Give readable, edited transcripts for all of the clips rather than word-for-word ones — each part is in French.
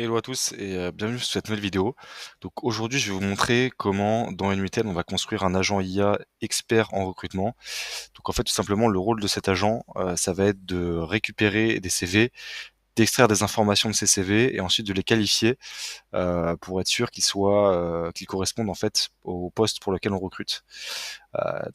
Hello à tous et bienvenue sur cette nouvelle vidéo. Donc aujourd'hui, je vais vous montrer comment dans NWTEL on va construire un agent IA expert en recrutement. Donc en fait, tout simplement, le rôle de cet agent, ça va être de récupérer des CV, d'extraire des informations de ces CV et ensuite de les qualifier pour être sûr qu'ils correspondent en fait au poste pour lequel on recrute.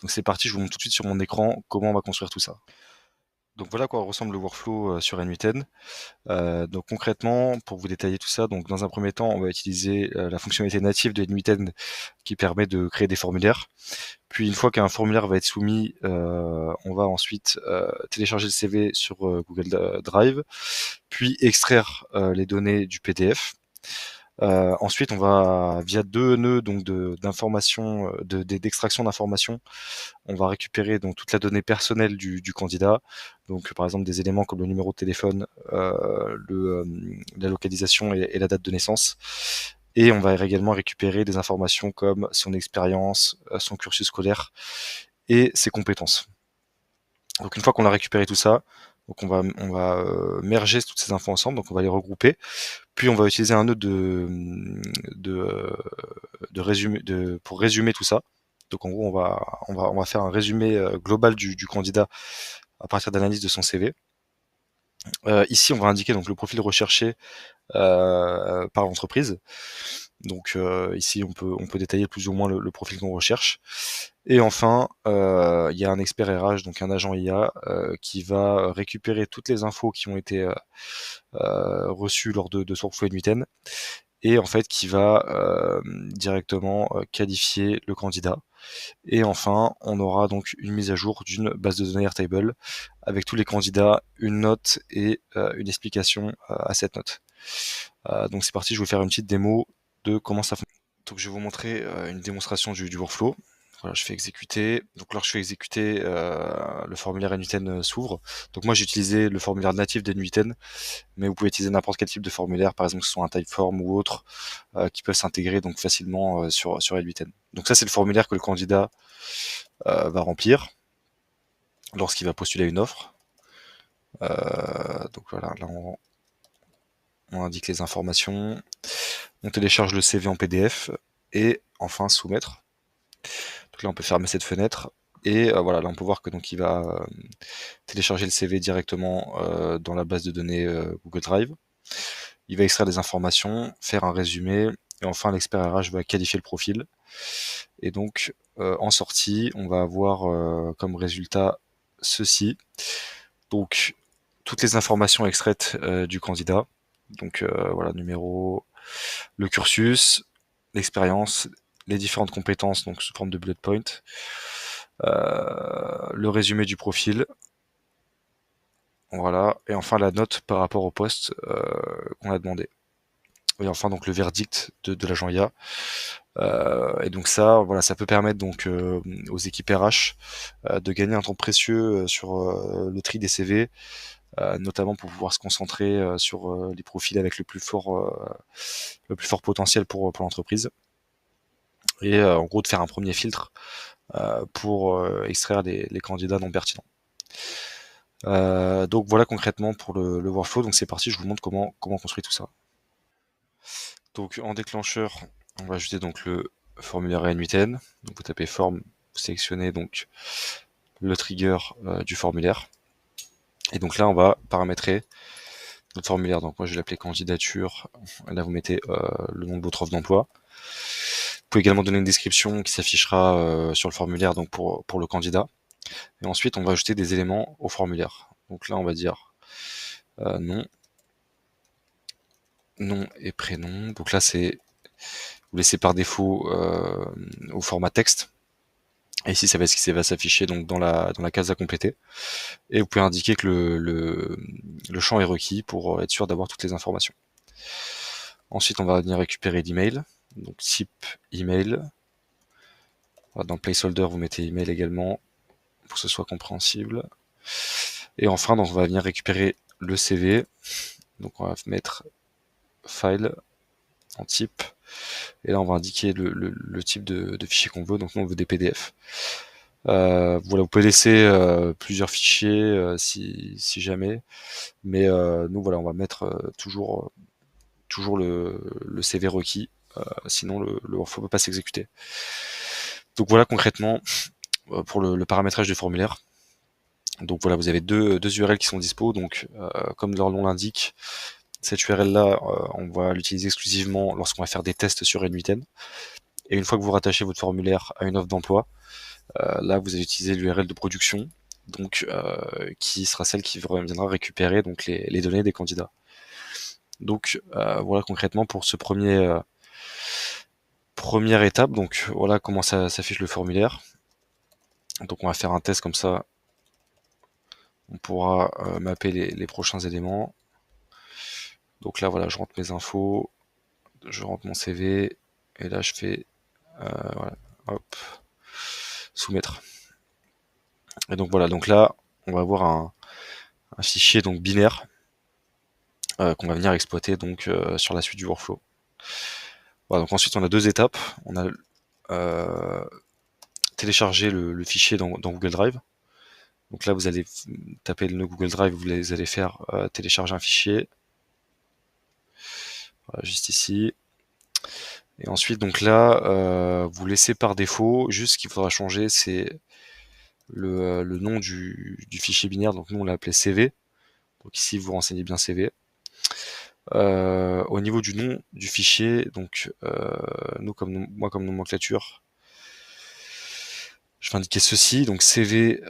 Donc c'est parti, je vous montre tout de suite sur mon écran comment on va construire tout ça. Donc voilà à quoi ressemble le workflow sur NWTEL. Donc concrètement, pour vous détailler tout ça, donc dans un premier temps, on va utiliser la fonctionnalité native de NWTEL qui permet de créer des formulaires. Puis une fois qu'un formulaire va être soumis, on va ensuite télécharger le CV sur Google Drive, puis extraire les données du PDF. Ensuite, on va via deux nœuds donc d'information, d'extraction d'informations, on va récupérer donc toute la donnée personnelle du candidat, donc par exemple des éléments comme le numéro de téléphone, la localisation et la date de naissance. Et on va également récupérer des informations comme son expérience, son cursus scolaire et ses compétences. Donc une fois qu'on a récupéré tout ça, donc on va merger toutes ces infos ensemble, donc on va les regrouper. Puis on va utiliser un nœud de, pour résumer tout ça. Donc en gros, on va faire un résumé global du candidat à partir d'analyse de son CV. Ici, on va indiquer donc le profil recherché par l'entreprise. Donc ici, on peut détailler plus ou moins le profil qu'on recherche. Et enfin, il y a un expert RH, donc un agent IA, qui va récupérer toutes les infos qui ont été reçues lors de son workflow Nuiten et en fait qui va directement qualifier le candidat. Et enfin, on aura donc une mise à jour d'une base de données Airtable avec tous les candidats, une note et une explication à cette note. Donc c'est parti, je vais vous faire une petite démo de comment ça fonctionne. Donc je vais vous montrer une démonstration du workflow. Voilà, je fais exécuter. Donc lorsque je fais exécuter, le formulaire N8N s'ouvre. Donc moi j'ai utilisé le formulaire natif d'N8N, mais vous pouvez utiliser n'importe quel type de formulaire, par exemple que ce soit un Typeform ou autre, qui peuvent s'intégrer donc facilement sur N8N. Donc ça c'est le formulaire que le candidat va remplir lorsqu'il va postuler une offre. Donc voilà, là on indique les informations, on télécharge le CV en PDF et enfin soumettre. Donc là on peut fermer cette fenêtre et voilà, là on peut voir que donc il va télécharger le CV directement dans la base de données Google Drive. Il va extraire des informations, faire un résumé et enfin l'expert RH va qualifier le profil. Et donc en sortie, on va avoir comme résultat ceci. Donc toutes les informations extraites du candidat. Donc voilà, numéro, le cursus, l'expérience, les différentes compétences, donc sous forme de bullet point, le résumé du profil, voilà, et enfin la note par rapport au poste qu'on a demandé. Et enfin donc le verdict de l'agent IA. Et donc ça, voilà, ça peut permettre donc aux équipes RH de gagner un temps précieux sur le tri des CV, notamment pour pouvoir se concentrer sur les profils avec le plus fort potentiel pour l'entreprise. Et en gros de faire un premier filtre pour extraire les candidats non pertinents. Donc voilà concrètement pour le workflow. Donc c'est parti, je vous montre comment construire tout ça. Donc en déclencheur, on va ajouter donc le formulaire N8N. Donc vous tapez forme, vous sélectionnez donc le trigger du formulaire. Et donc là on va paramétrer notre formulaire. Donc moi je vais l'appeler candidature. Là vous mettez le nom de votre offre d'emploi. Vous pouvez également donner une description qui s'affichera sur le formulaire donc pour le candidat. Et ensuite, on va ajouter des éléments au formulaire. Donc là, on va dire nom, nom et prénom. Donc là, c'est vous laissez par défaut au format texte. Et ici, ça va être ce qui va s'afficher donc dans la case à compléter. Et vous pouvez indiquer que le champ est requis pour être sûr d'avoir toutes les informations. Ensuite, on va venir récupérer l'email. Donc type email. Dans le placeholder, vous mettez email également pour que ce soit compréhensible. Et enfin, donc, on va venir récupérer le CV. Donc on va mettre file en type. Et là, on va indiquer le type de fichier qu'on veut. Donc nous, on veut des PDF. Voilà, vous pouvez laisser plusieurs fichiers si jamais. Mais nous, voilà, on va mettre toujours toujours le CV requis, sinon le workflow ne peut pas s'exécuter. Donc voilà concrètement pour le paramétrage du formulaire. Donc voilà, vous avez deux URL qui sont dispo, donc comme leur nom l'indique, cette URL là, on va l'utiliser exclusivement lorsqu'on va faire des tests sur N8N. Et une fois que vous rattachez votre formulaire à une offre d'emploi, là vous allez utiliser l'URL de production, donc qui sera celle qui viendra récupérer donc les données des candidats. Donc voilà concrètement pour ce première étape. Donc voilà comment ça s'affiche le formulaire. Donc on va faire un test comme ça. On pourra mapper les prochains éléments. Donc là voilà, je rentre mes infos, je rentre mon CV et là je fais voilà, hop, soumettre. Et donc voilà, donc là on va avoir un fichier donc binaire qu'on va venir exploiter donc sur la suite du workflow. Voilà, donc ensuite on a deux étapes. On a télécharger le fichier dans Google Drive. Donc là vous allez taper le nœud Google Drive, vous allez faire télécharger un fichier. Voilà, juste ici. Et ensuite donc là vous laissez par défaut, juste ce qu'il faudra changer c'est le nom du fichier binaire, donc nous on l'a appelé CV. Donc ici vous renseignez bien CV. Au niveau du nom du fichier, donc moi comme nomenclature, je vais indiquer ceci, donc CV,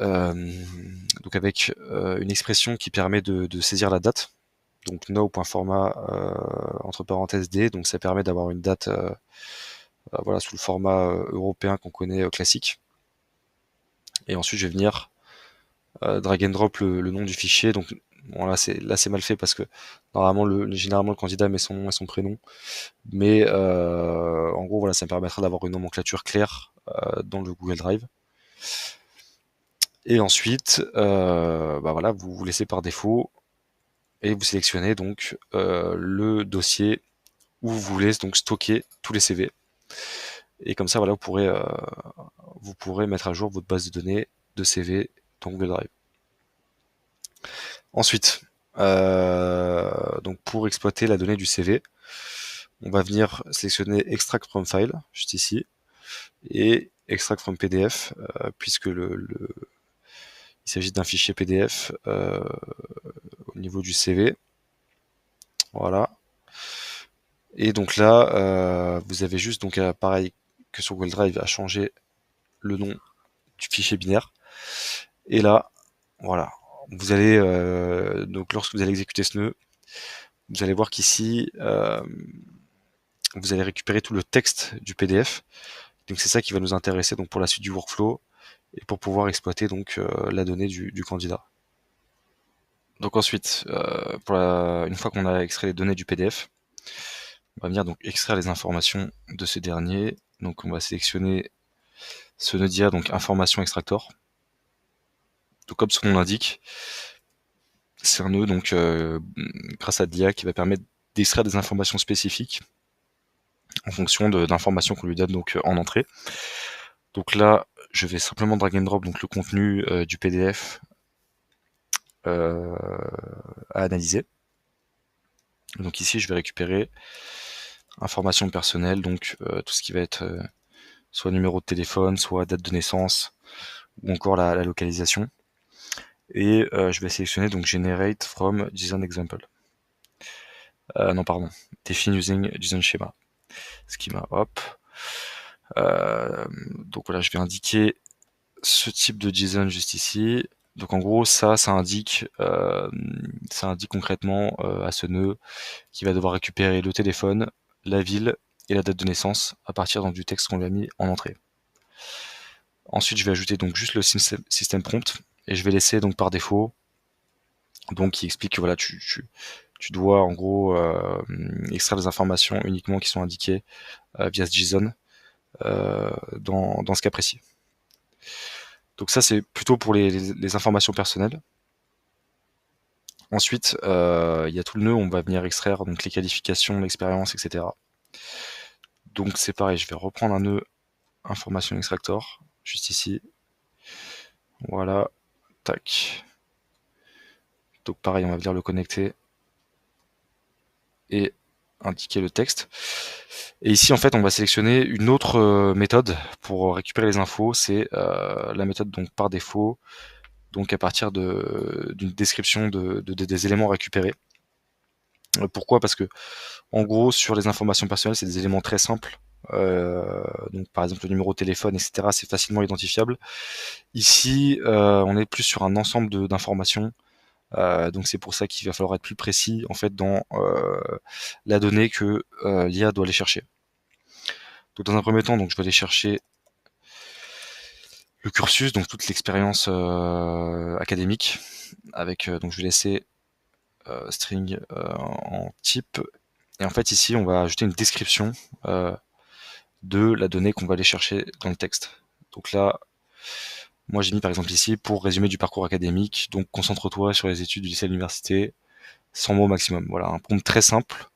donc avec une expression qui permet de saisir la date, donc now.format entre parenthèses d, donc ça permet d'avoir une date voilà, sous le format européen qu'on connaît classique. Et ensuite je vais venir drag and drop le nom du fichier, donc bon, là c'est mal fait parce que normalement généralement le candidat met son nom et son prénom, mais en gros voilà, ça me permettra d'avoir une nomenclature claire dans le Google Drive. Et ensuite bah voilà, vous vous laissez par défaut et vous sélectionnez donc le dossier où vous voulez donc stocker tous les CV. Et comme ça voilà, vous pourrez mettre à jour votre base de données de CV dans Google Drive. Ensuite, donc pour exploiter la donnée du CV, on va venir sélectionner Extract from File, juste ici, et Extract from PDF, puisque il s'agit d'un fichier PDF au niveau du CV. Voilà. Et donc là, vous avez juste, donc pareil que sur Google Drive, à changer le nom du fichier binaire. Et là, voilà, vous allez donc lorsque vous allez exécuter ce nœud, vous allez voir qu'ici vous allez récupérer tout le texte du PDF. Donc c'est ça qui va nous intéresser donc pour la suite du workflow et pour pouvoir exploiter donc la donnée du candidat. Donc ensuite, une fois qu'on a extrait les données du PDF, on va venir donc extraire les informations de ce dernier. Donc on va sélectionner ce nœud d'IA, donc information extractor. Donc comme son nom l'indique, c'est un nœud donc grâce à l'IA qui va permettre d'extraire des informations spécifiques en fonction d'informations qu'on lui donne donc en entrée. Donc là, je vais simplement drag and drop donc le contenu du PDF à analyser. Donc ici, je vais récupérer informations personnelles, donc tout ce qui va être soit numéro de téléphone, soit date de naissance, ou encore la localisation. Et je vais sélectionner donc Generate from JSON example. Non, pardon, Define using JSON schema. Schema, hop. Donc voilà, je vais indiquer ce type de JSON juste ici. Donc en gros, ça indique concrètement à ce nœud qui va devoir récupérer le téléphone, la ville et la date de naissance à partir donc, du texte qu'on lui a mis en entrée. Ensuite, je vais ajouter donc juste le system prompt et je vais laisser donc par défaut donc qui explique que voilà tu dois en gros extraire des informations uniquement qui sont indiquées via ce JSON dans ce cas précis. Donc ça c'est plutôt pour les informations personnelles. Ensuite, il y a tout le nœud, on va venir extraire donc les qualifications, l'expérience, etc. Donc c'est pareil, je vais reprendre un nœud information extractor, juste ici. Voilà, tac. Donc pareil, on va venir le connecter. Et indiquer le texte. Et ici, en fait, on va sélectionner une autre méthode pour récupérer les infos. C'est la méthode donc par défaut, donc à partir d'une description des éléments récupérés. Pourquoi? Parce que en gros, sur les informations personnelles, c'est des éléments très simples. Donc par exemple le numéro de téléphone, etc. C'est facilement identifiable. Ici, on est plus sur un ensemble d'informations. Donc c'est pour ça qu'il va falloir être plus précis en fait dans la donnée que l'IA doit aller chercher. Donc dans un premier temps, donc je vais aller chercher le cursus, donc toute l'expérience académique, avec donc je vais laisser string en type. Et en fait ici on va ajouter une description de la donnée qu'on va aller chercher dans le texte. Donc là, moi j'ai mis par exemple ici pour résumé du parcours académique, donc concentre-toi sur les études du lycée à l'université, 100 mots maximum. Voilà, un prompt très simple,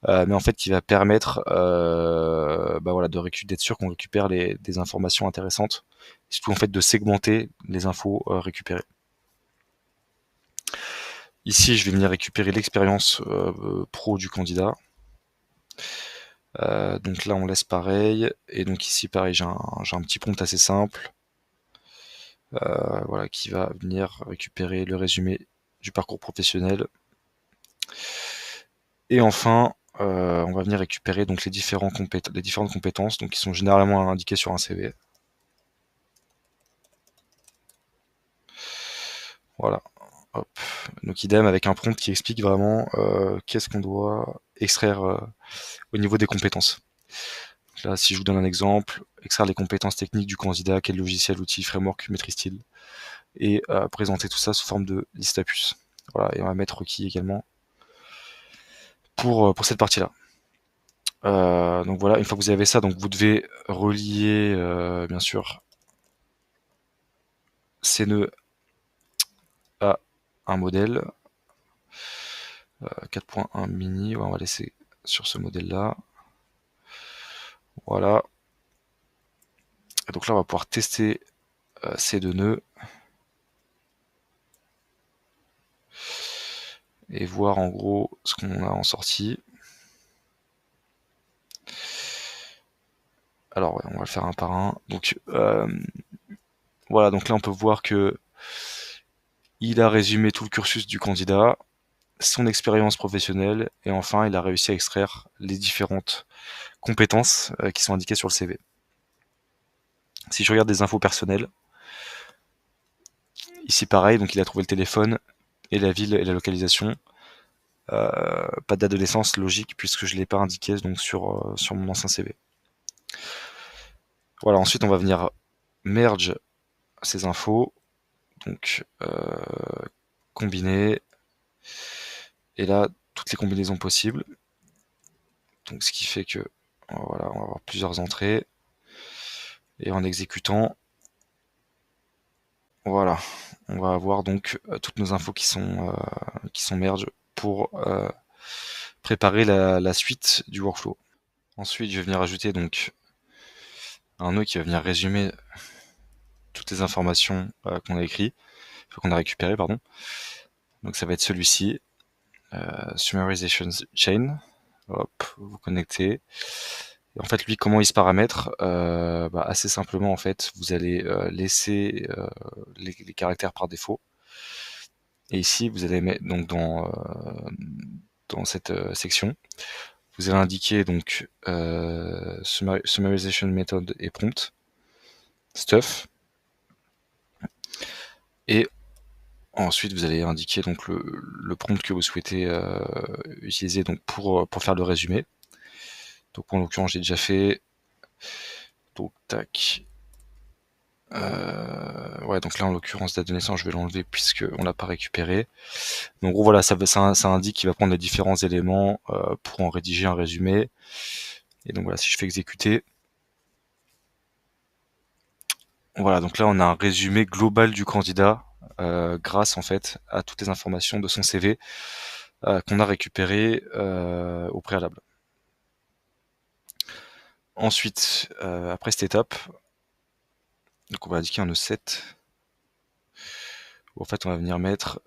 mais en fait qui va permettre voilà, d'être sûr qu'on récupère des informations intéressantes, surtout en fait de segmenter les infos récupérées. Ici, je vais venir récupérer l'expérience pro du candidat. Donc là, on laisse pareil. Et donc ici, pareil, j'ai un petit prompt assez simple. Voilà, qui va venir récupérer le résumé du parcours professionnel. Et enfin, on va venir récupérer donc les différentes compétences, donc qui sont généralement indiquées sur un CV. Voilà. Hop. Donc idem avec un prompt qui explique vraiment qu'est-ce qu'on doit extraire au niveau des compétences. Donc là, si je vous donne un exemple, extraire les compétences techniques du candidat, quel logiciel, outil, framework maîtrise-t-il, et présenter tout ça sous forme de liste à puces. Voilà, et on va mettre requis également pour cette partie-là. Donc voilà, une fois que vous avez ça, donc vous devez relier bien sûr ces nœuds à un modèle 4.1 mini. Ouais, on va laisser sur ce modèle-là. Voilà. Et donc là, on va pouvoir tester ces deux nœuds et voir en gros ce qu'on a en sortie. Alors ouais, on va le faire un par un. Donc voilà, donc là on peut voir que il a résumé tout le cursus du candidat, son expérience professionnelle, et enfin il a réussi à extraire les différentes compétences qui sont indiquées sur le CV. Si je regarde des infos personnelles, ici pareil, donc il a trouvé le téléphone et la ville et la localisation. Pas de date de naissance, logique, puisque je ne l'ai pas indiqué donc sur mon ancien CV. Voilà, ensuite on va venir merge ces infos, donc combiner, et là toutes les combinaisons possibles. Donc ce qui fait que voilà, on va avoir plusieurs entrées, et en exécutant, voilà, on va avoir donc toutes nos infos qui sont merge pour préparer la suite du workflow. Ensuite, je vais venir ajouter donc un nœud qui va venir résumer toutes les informations qu'on a écrit, qu'on a récupérées, pardon. Donc ça va être celui-ci, summarization chain. Hop, vous connectez. Et en fait, lui, comment il se paramètre assez simplement, en fait, vous allez laisser les caractères par défaut. Et ici, vous allez mettre donc dans cette section, vous allez indiquer donc summarization method et prompt stuff. Et ensuite, vous allez indiquer donc le prompt que vous souhaitez utiliser donc pour faire le résumé. Donc en l'occurrence, j'ai déjà fait. Donc tac. Ouais, donc là en l'occurrence date de naissance, je vais l'enlever puisque on l'a pas récupéré. Donc en gros voilà, ça indique qu'il va prendre les différents éléments pour en rédiger un résumé. Et donc voilà, si je fais exécuter, voilà, donc là on a un résumé global du candidat grâce en fait à toutes les informations de son CV qu'on a récupéré au préalable. Ensuite, après cette étape, donc on va indiquer un nœud 7 où en fait on va venir mettre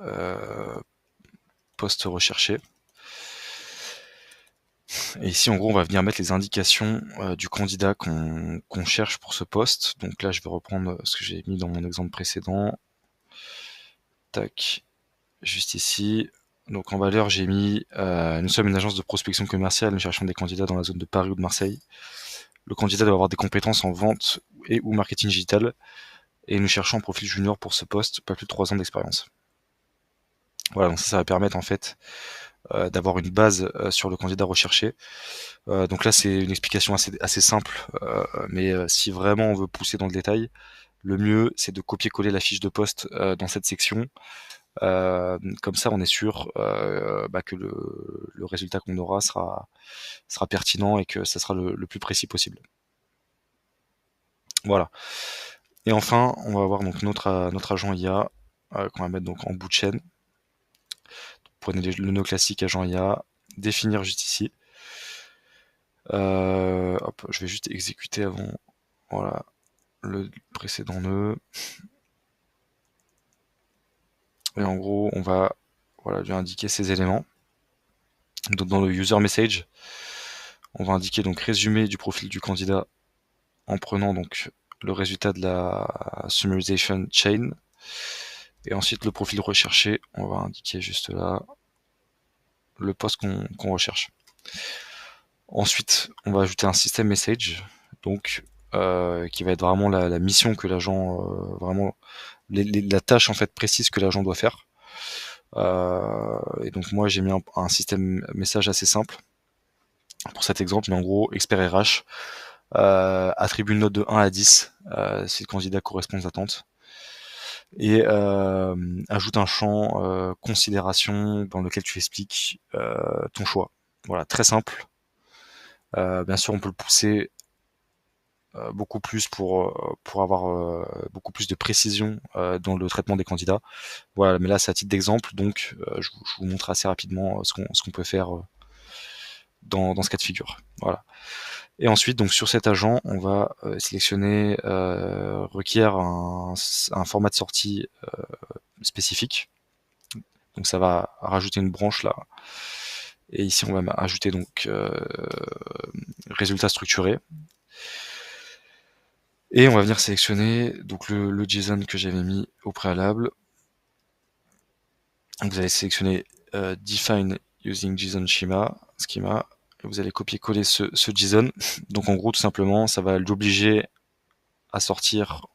poste recherché. Et ici, en gros, on va venir mettre les indications du candidat qu'on cherche pour ce poste. Donc là, je vais reprendre ce que j'ai mis dans mon exemple précédent. Tac, juste ici. Donc en valeur, j'ai mis nous sommes une agence de prospection commerciale, nous cherchons des candidats dans la zone de Paris ou de Marseille. Le candidat doit avoir des compétences en vente et ou marketing digital. Et nous cherchons un profil junior pour ce poste, pas plus de 3 ans d'expérience. Voilà, donc ça va permettre en fait d'avoir une base sur le candidat recherché. Donc là, c'est une explication assez simple, mais si vraiment on veut pousser dans le détail, le mieux, c'est de copier-coller la fiche de poste dans cette section. Comme ça, on est sûr que le résultat qu'on aura sera pertinent et que ça sera le plus précis possible. Voilà. Et enfin, on va avoir donc notre agent IA qu'on va mettre donc en bout de chaîne. Prenez le nœud classique agent IA, définir juste ici. Hop, je vais juste exécuter avant. Voilà, le précédent nœud. Et en gros, on va lui indiquer ces éléments. Donc dans le user message, on va indiquer donc résumé du profil du candidat en prenant donc le résultat de la summarization chain. Et ensuite le profil recherché, on va indiquer juste là le poste qu'on recherche. Ensuite, on va ajouter un system message, donc qui va être vraiment la mission que l'agent, vraiment la tâche en fait précise que l'agent doit faire. Et donc moi j'ai mis un système message assez simple pour cet exemple, mais en gros expert RH attribue une note de 1 à 10 si le candidat correspond aux attentes et ajoute un champ considération dans lequel tu expliques ton choix. Voilà, très simple. Bien sûr, on peut le pousser beaucoup plus pour avoir beaucoup plus de précision dans le traitement des candidats. Voilà, mais là c'est à titre d'exemple, donc je vous montre assez rapidement ce qu'on peut faire dans ce cas de figure. Voilà. Et ensuite, donc sur cet agent, on va sélectionner requiert un format de sortie spécifique. Donc ça va rajouter une branche là. Et ici, on va ajouter donc résultat structuré. Et on va venir sélectionner donc le JSON que j'avais mis au préalable. Donc vous allez sélectionner define using JSON schema. Et vous allez copier-coller ce JSON. Donc en gros, tout simplement, ça va l'obliger à sortir,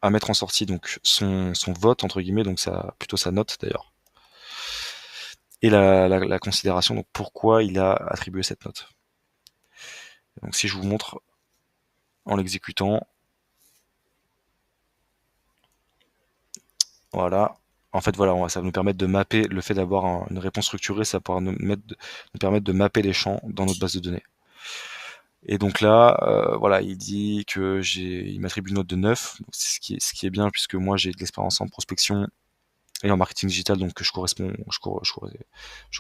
à mettre en sortie donc son vote entre guillemets, donc plutôt sa note d'ailleurs. Et la considération, donc pourquoi il a attribué cette note. Donc si je vous montre en l'exécutant, voilà. En fait, voilà, ça va nous permettre de mapper le fait d'avoir une réponse structurée, ça pourra nous permettre de mapper les champs dans notre base de données. Et donc là, voilà, il dit que il m'attribue une note de 9, donc ce qui est bien puisque moi j'ai de l'expérience en prospection et en marketing digital, donc je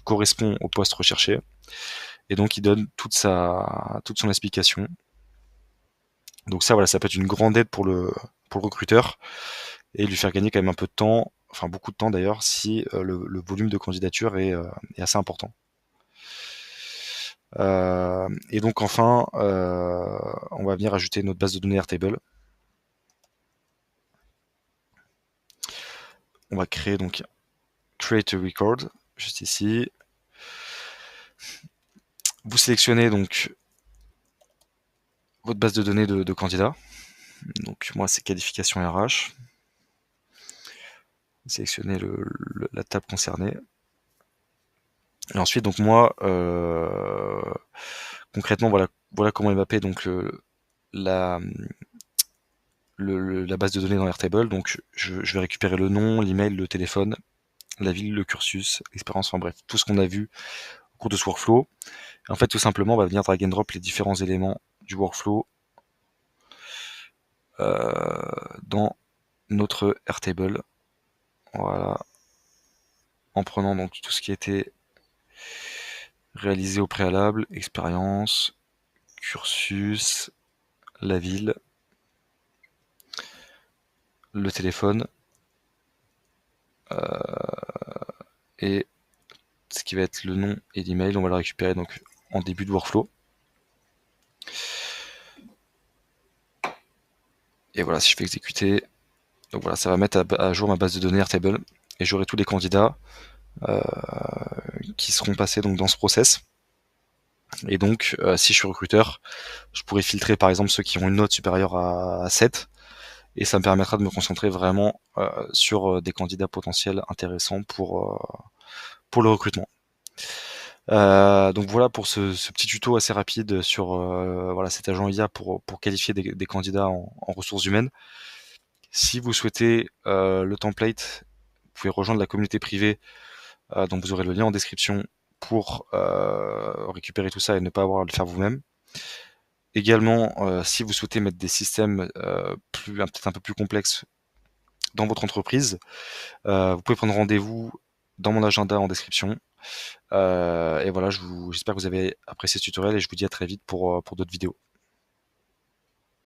corresponds au poste recherché. Et donc il donne toute son explication. Donc ça, voilà, ça peut être une grande aide pour le recruteur et lui faire gagner quand même un peu de temps, enfin beaucoup de temps d'ailleurs, si le volume de candidature est assez important. Et donc enfin, on va venir ajouter notre base de données Airtable. On va créer donc create a record juste ici. Vous sélectionnez donc votre base de données de candidats. Donc moi c'est qualification RH. Vous sélectionnez la table concernée. Et ensuite donc moi concrètement voilà comment est mappé donc la base de données dans Airtable. Donc je vais récupérer le nom, l'email, le téléphone, la ville, le cursus, l'expérience, enfin bref, tout ce qu'on a vu au cours de ce workflow. Et en fait, tout simplement, on va venir drag and drop les différents éléments du workflow dans notre Airtable. Voilà. En prenant donc tout ce qui était réalisé au préalable, expérience, cursus, la ville, le téléphone, et ce qui va être le nom et l'email, on va le récupérer donc en début de workflow. Et voilà, si je fais exécuter, donc voilà, ça va mettre à jour ma base de données Airtable et j'aurai tous les candidats qui seront passés donc dans ce process. Et donc, si je suis recruteur, je pourrais filtrer par exemple ceux qui ont une note supérieure à 7 et ça me permettra de me concentrer vraiment sur des candidats potentiels intéressants pour le recrutement. Donc voilà pour ce petit tuto assez rapide sur voilà, cet agent IA pour qualifier des candidats en ressources humaines. Si vous souhaitez le template, vous pouvez rejoindre la communauté privée, donc vous aurez le lien en description pour récupérer tout ça et ne pas avoir à le faire vous-même. Également, si vous souhaitez mettre des systèmes peut-être un peu plus complexes dans votre entreprise, vous pouvez prendre rendez-vous dans mon agenda en description. Et voilà, j'espère que vous avez apprécié ce tutoriel et je vous dis à très vite pour d'autres vidéos.